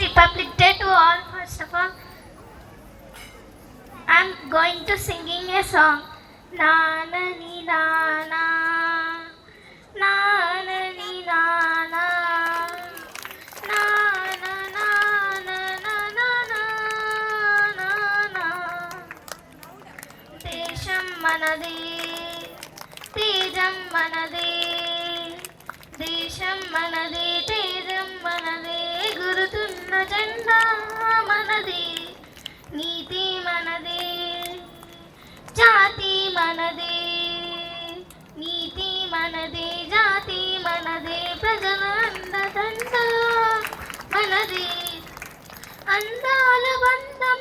Republic Day to all. First of all, I'm going to singing a song. Na na ni na na, na na ni na na, na na na na na na na na. Desham manadi, tejam manadi, desham manadi, tejam manadi, gurutunna janda manadi, నీతి మనదే, జాతి మనదే, నీతి మనదే, జాతి మనదే, ప్రజల అండదండ మనదే, అందాల బంధం